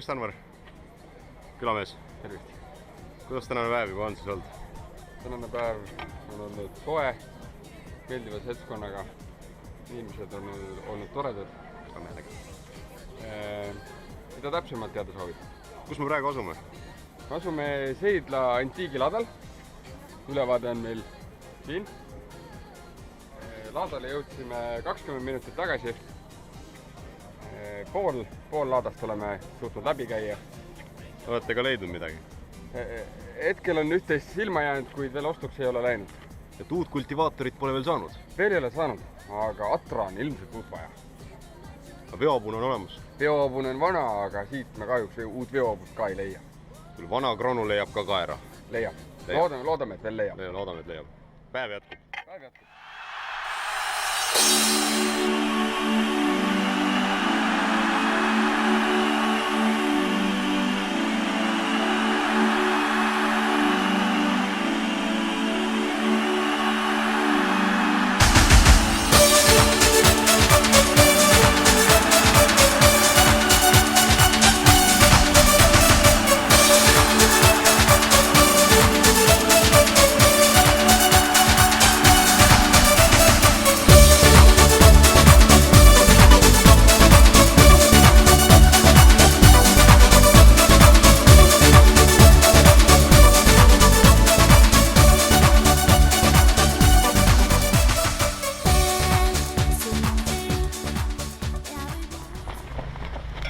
tervist, Anvar! Külamees! Tervist! Kuidas tänane päev juba on siis olnud? Tänane päev on olnud soe, meeldiva seltskonnaga. Inimesed on olnud toredad. Mida täpsemalt teada soovid? Kus me praegu asume? Asume Seidla antiigiladal. Ülevaade on meil siin. Laadale jõudsime 20 minutit tagasi. Pool laadast oleme suutnud läbi käia. Olete ka leidnud midagi? Hetkel on üht-teist silma jäänud, kuid veel ostuks ei ole läinud. Et uut kultivaatorit pole veel saanud? Veel ei ole saanud, aga atra on ilmselt uut vaja. Veoapune on olemas? Veoapune on vana, aga siit me kahjuks uut veoapust ka ei leia. Küll vana kronu leiab ka kaera? Leiab. Loodame, et veel leiab. Loodame, et leiab. Päev jätkub.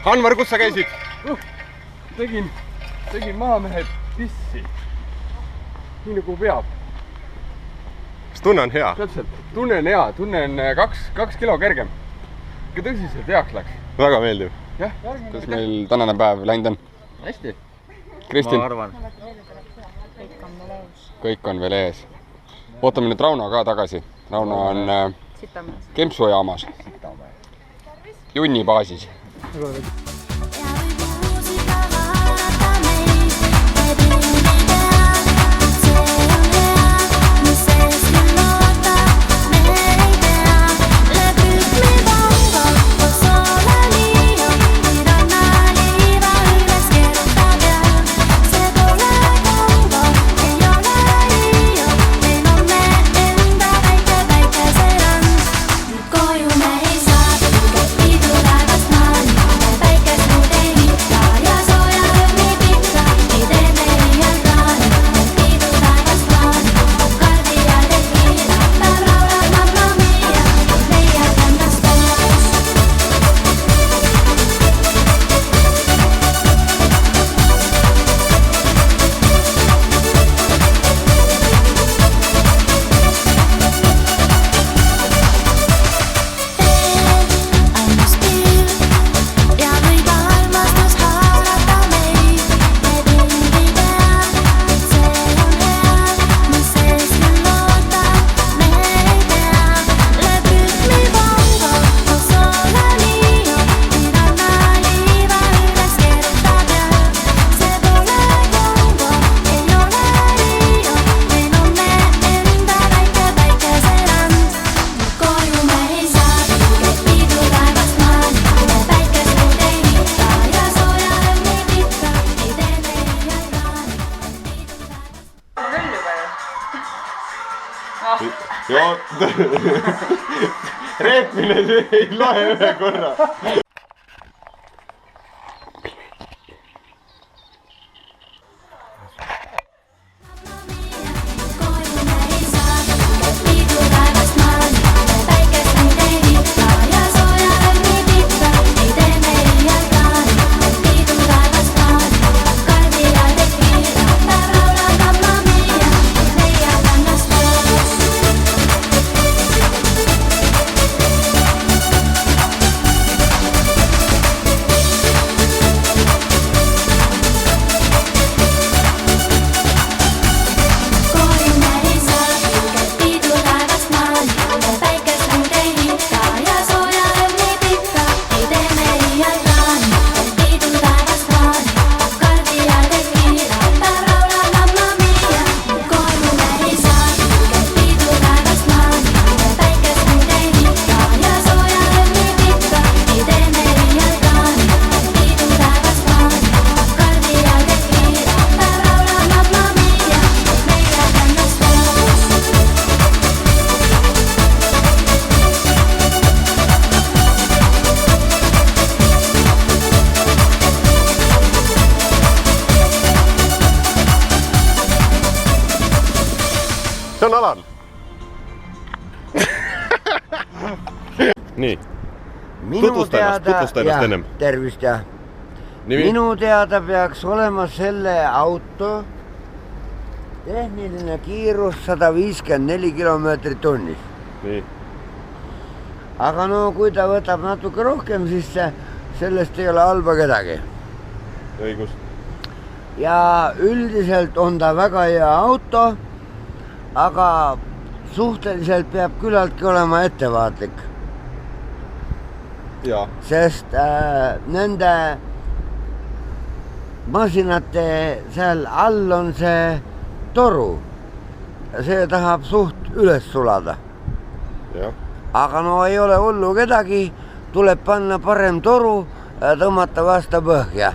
Anvar, kus sa käisid? Tegin maamehed tissi. Nii nagu peab. Kas tunne on hea? Täpselt. Tunne on hea. Tunne on 2 kilo kergem. Ikka tõsiselt heaks läks. Väga meeldiv. Jah. Kuidas meil tänane päev läinud on? Hästi. Kristin? Ma arvan. Kõik on veel ees. Ootame nüüd Rauno ka tagasi. Rauno on Kempsu jaamas. Junni baasis. Reetmine ei lahe ühe korra. see on Alan. Nii. Tutvusta ennast ennem. Tervist ja. Nimi? Minu teada peaks olema selle auto tehniline kiirus 154 kilomeetrit tunnis. Nii. Aga no kui ta võtab natuke rohkem, siis sellest ei ole halba kedagi. Õigus. Ja üldiselt on ta väga hea auto, aga suhteliselt peab külaltki olema ettevaatlik. Ja. Sest nende masinate seal all on see toru. See tahab suht üles sulada. Ja. Aga no ei ole hullu kedagi, tuleb panna parem toru ja tõmmata vastu põhja.